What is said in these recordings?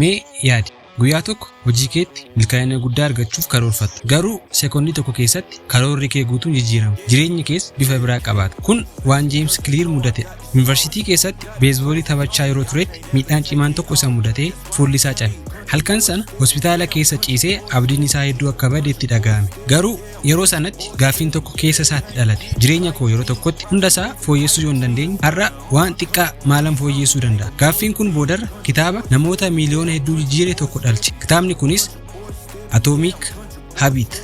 Mee yaadi guyyaa tokko hojii keetti milkaa'ina guddaa argachuuf karoorfattu. Garuu sekoondii tokko keessatti karoorri kee guutuun jijjiirama. Jireenyi kees bifa biraa qabaata. Kun waan James Clear mudatedha. Yuunivarsiitii keessatti beesboolii taphachaa yeroo turetti miidhaan cimaan tokko isa mudatee fuulli isaa cabe. Halkan sana hospitaala keessa ciisee abdiin isaa hedduu akka badeetti dhaga'ame. Garuu yeroo sanatti gaaffiin tokko keessa isaatti dhalate. Jireenya koo yeroo tokkotti hunda isaa fooyyessuu yoo hin dandeenye har'a waan xiqqaa maalan fooyyessuu danda'a? Gaaffiin kun boodarra kitaaba namoota miiliyoona hedduu jijjiire tokko dhalche. Kitaabni kunis Atomic Habit.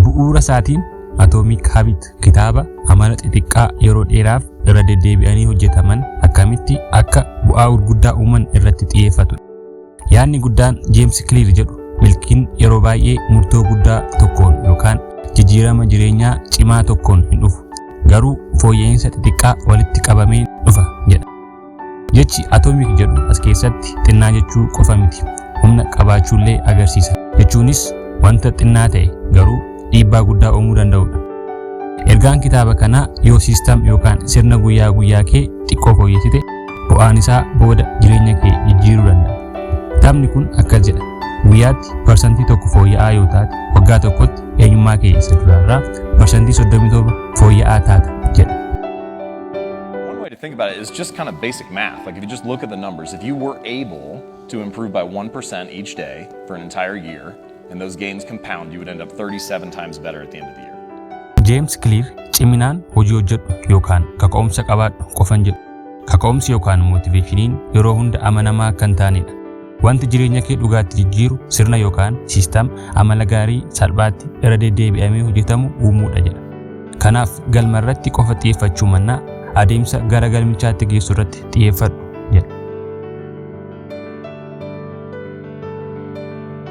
Bu'uura isaatiin Atomic Habit kitaaba amala xixiqqaa yeroo dheeraaf irra deddeebi'anii hojjetaman akkamitti akka bu'aa gurguddaa uuman irratti xiyyeeffatudha. Yaadni guddaan James Clear jedhu milkiin yeroo baay'ee murtoo guddaa tokkoon yookaan jijjiirama jireenyaa cimaa tokkoon hin dhufu. Garuu fooyya'insa xixiqqaa walitti qabamee dhufa jedha. Jechi Atomic jedhu as keessatti xinnaa jechuu qofa miti. Humna qabaachuullee agarsiisa. Jechuunis wanta xinnaa ta'e garuu dhiibbaa guddaa uumuu danda'udha. Ergaan kitaaba kanaa yoo siistam yookaan sirna guyyaa guyyaa kee xiqqoo fooyyessite bu'aan isaa booda jireenya kee jijjiiruu danda'a. Kitaabni kun akkas jedha. Guyyaatti parsantii tokko fooyya'aa yoo taate waggaa tokkotti eenyummaa kee isa duraarraa parsantii 37 fooyya'aa taata jedha. One way to think about it is just kind of basic math. Like if you just look at the numbers, if you were able to improve by 1% each day for an entire year, and those gains compound, you would end up 37 times better at the end of the year. James Clear ciminaan hojii hojjedhu yookaan kaka'umsa qabaadhu qofan jedhu. Kaka'umsi yookaan motiveeshiniin yeroo hunda amanamaa kan taanedha. Wanti jireenya kee dhugaatti jijjiiru sirna yookaan siistam amala gaarii salphaatti irra deddeebi'amee hojjetamu uumuudha jedha. Kanaaf galma irratti qofa xiyyeeffachuu mannaa adeemsa gara galmichaatti geessu irratti xiyyeeffadhu jedha.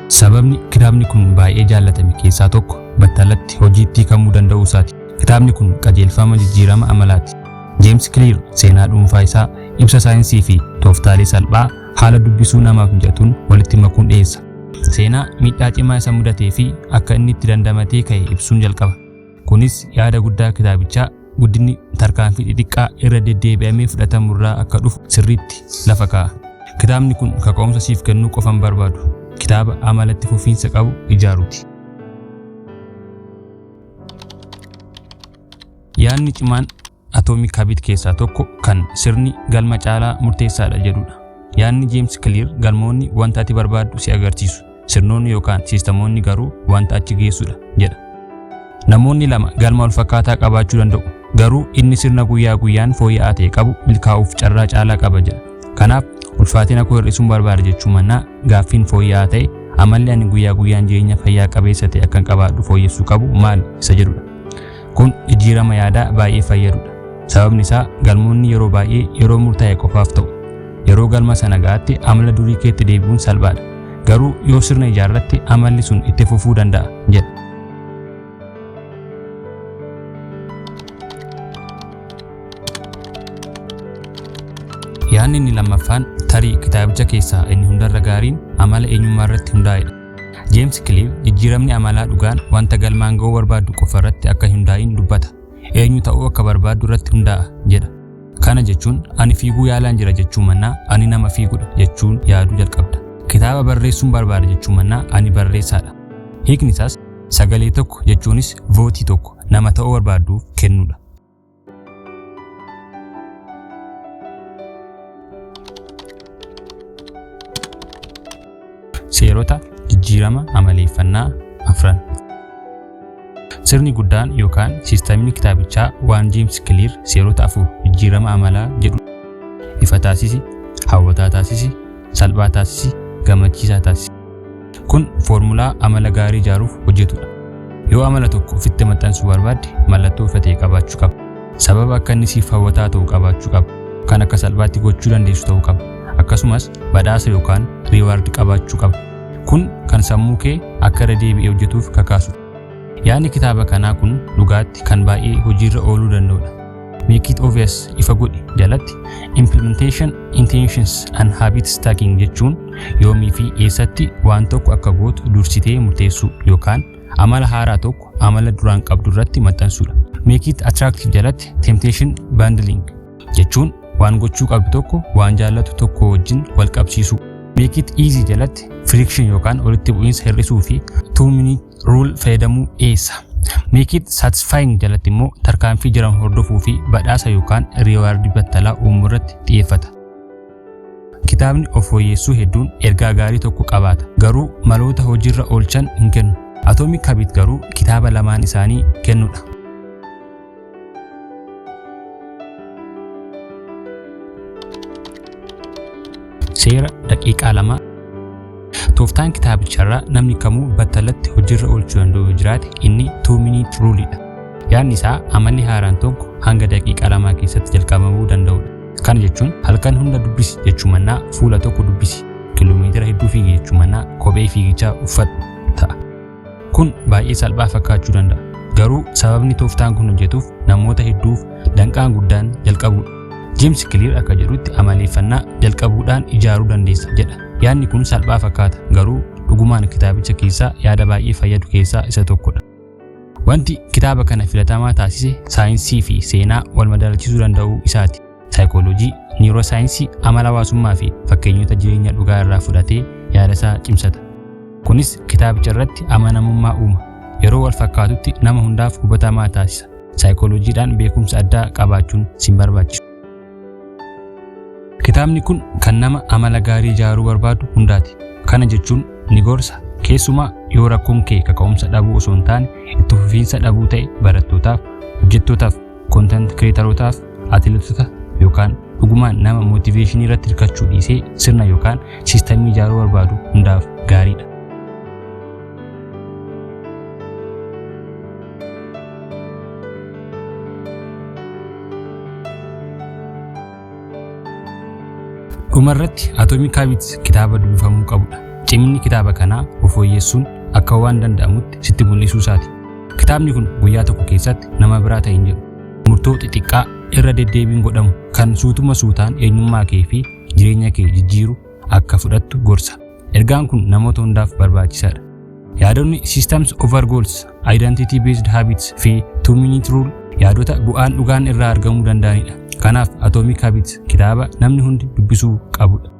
Sababni kitaabni kun baay'ee jaallatame keessaa tokko battalatti hojiitti hiikamuu danda'uu isaati. Kitaabni kun qajeelfama jijjiirama amalaati. James Clear seenaa dhuunfaa isaa ibsa saayinsii fi tooftaalee salphaa haala dubbisuu namaaf mijatuun walitti makuun dhiyeessa. Seenaa miidhaa cimaa isa mudatee fi akka inni itti dandamatee ka'e ibsuun jalqaba. Kunis yaada guddaa kitaabichaa guddinni tarkaanfii xixiqqaa irra deddeebi'amee fudhatamurraa akka dhufu sirriitti lafa kaa'a. Kitaabni kun kaka'umsa siif kennuu qofan barbaadu. Kitaaba amalatti fufiinsa qabu ijaaruuti. Yaadni cimaan Atomic Habit keessaa tokko kan sirni galma caalaa murteessaadha jedhudha. Yaadni James Clear galmoonni wanta ati barbaaddu si agarsiisu. Sirnoonni yookaan siistamoonni garuu wanta achi geessudha jedha. Namoonni lama galma wal fakkaataa qabaachuu danda'u. Garuu inni sirna guyyaa guyyaan fooyya'aa ta'e qabu milkaa'uuf carraa caalaa qaba jedha. Kanaaf ulfaatina koo hir'isuun barbaada jechuu mannaa gaaffiin fooyya'aa ta'e amalli ani guyyaa guyyaan jireenya fayyaa qabeessa ta'e akkan qabaadhu fooyyessuu qabu maal isa jedhudha. Kun jijjiirama yaadaa baay'ee fayyadudha. Sababni isaa galmoonni yeroo baay'ee yeroo murtaa'e qofaaf ta'u. Yeroo galma sana ga'aatti amala durii keetti deebi'uun salphaadha. Garuu yoo sirna ijaarratte amalli sun itti fufuu danda'a jedha. Yaadni inni lammaffaan tarii kitaabicha keessaa inni hundarra gaariin amala eenyummaa irratti hundaa'edha. James Clear jijjiiramni amalaa dhugaan wanta galmaan ga'uu barbaaddu qofa irratti akka hundaa'in dubbata. Eenyu ta'uu akka barbaaddu irratti hundaa'a jedha. Kana jechuun ani fiiguu yaalaan jira jechuu mannaa ani nama fiigudha jechuun yaaduu jalqabda. Kitaaba barreessuun barbaada jechuu mannaa ani barreessaadha. Hiikni isaas sagalee tokko jechuunis vootii tokko nama ta'uu barbaadduuf kennuudha. Seerota jijjiirama amaleeffannaa afran. Sirni guddaan yookaan siistamni kitaabichaa waan James Clear seerota afur jijjiirama amalaa jedhu ifa taasisi, hawwataa taasisi, salphaa taasisi, gammachiisaa taasisi. Kun foormulaa amala gaarii ijaaruuf hojjetudha. Yoo amala tokko ofitti maxxansuu barbaadde mallattoo ifa ta'e qabaachuu qaba. Sababa akka inni siif hawwataa ta'u qabaachuu qaba. Kan akka salphaatti gochuu dandeessu ta'uu qaba. Akkasumas badhaasa yookaan riiwaardi qabaachuu qaba. Kun kan sammuu kee akka irra deebi'ee hojjetuuf kakaasudha. Yaadni kitaaba kanaa kun dhugaatti kan baay'ee hojiirra ooluu danda'udha. Make it obvious ifa godhi jalatti implementation intentions and habit stacking jechuun yoomii fi eessatti waan tokko akka gootu dursitee murteessuu yookaan amala haaraa tokko amala duraan qabdu irratti maxxansuudha. Make it attractive jalatti temptation bundling jechuun waan gochuu qabdu tokko waan jaallatu tokko wajjin wal qabsiisuu. Make it easy jalatti friction yookaan walitti bu'iinsa hir'isuu fi 2-minute rule fayyadamuu eessa. Make it satisfying jalatti immoo tarkaanfii jiran hordofuu fi badhaasa yookaan riiwaardii battalaa uumuu irratti xiyyeeffata. Kitaabni of fooyyessuu hedduun ergaa gaarii tokko qabaata. Garuu maloota hojiirra oolchan hin kennu. Atomic Habit garuu kitaaba lamaan isaanii kennudha. Seera daqiiqaa 2. Tooftaan kitaabicharraa namni kamuu battalatti hojiirra oolchuu danda'u jiraate inni 2-minute rule dha. Yaadni isaa amalli haaraan tokko hanga daqiiqaa 2 keessatti jalqabamuu danda'udha. Kana jechuun halkan hunda dubbisi jechumannaa fuula tokko dubbisi. Kiiloomeetira hedduu fiigi jechumannaa kophee fiigichaa uffadhu ta'a. Kun baay'ee salphaa fakkaachuu danda'a. Garuu sababni tooftaan kun hojjetuuf namoota hedduuf danqaan guddaan jalqabuudha. James Clear akka jedhutti amaleeffannaa jalqabuudhaan ijaaruu dandeessa jedha. Yaadni kun salphaa fakkaata garuu dhugumaan kitaabicha keessaa yaada baay'ee fayyadu keessaa isa tokkodha. Wanti kitaaba kana filatamaa taasise saayinsii fi seenaa wal madaalchisuu danda'uu isaati. Saayikooloojii, niirosaayinsii, amala hawaasummaa fi fakkeenyota jireenya dhugaa irraa fudhatee yaada isaa cimsata. Kunis kitaabicha irratti amanamummaa uuma. Yeroo wal fakkaatutti nama hundaaf hubatamaa taasisa. Saayikooloojiidhaan beekumsa addaa qabaachuun sin barbaachisu. Kitaabni kun kan nama amala gaarii ijaaruu barbaadu hundaati. Kana jechuun ni gorsa. Keessumaa yoo rakkoon kee kaka'umsa dhabuu osoo hin taane itti fufiinsa dhabuu ta'e barattootaaf, hojjettootaaf, content creatorootaaf, atileetota yookaan dhugumaan nama motiveeshinii irratti hirkachuu dhiisee sirna yookaan siistemii ijaaruu barbaadu hundaaf gaariidha. Dhumarratti Atomic Habits kitaaba dubbifamuu qabudha. Cimni kitaaba kanaa of fooyyessuun akka waan danda'amutti sitti mul'isuu isaati. Kitaabni kun guyyaa tokko keessatti nama biraa ta'e hin jedhu. Murtoo xixiqqaa irra deddeebiin godhamu kan suutuma suutaan eenyummaa kee fi jireenya kee jijjiiru akka fudhattu gorsa. Ergaan kun namoota hundaaf barbaachisaadha. Yaadonni Systems over Goals, Identity Based Habits fi 2-minute rule yaadota bu'aan dhugaan irraa argamuu danda'anidha. Kanaaf Atomic Habits kitaaba namni hundi dubbisuu qabudha.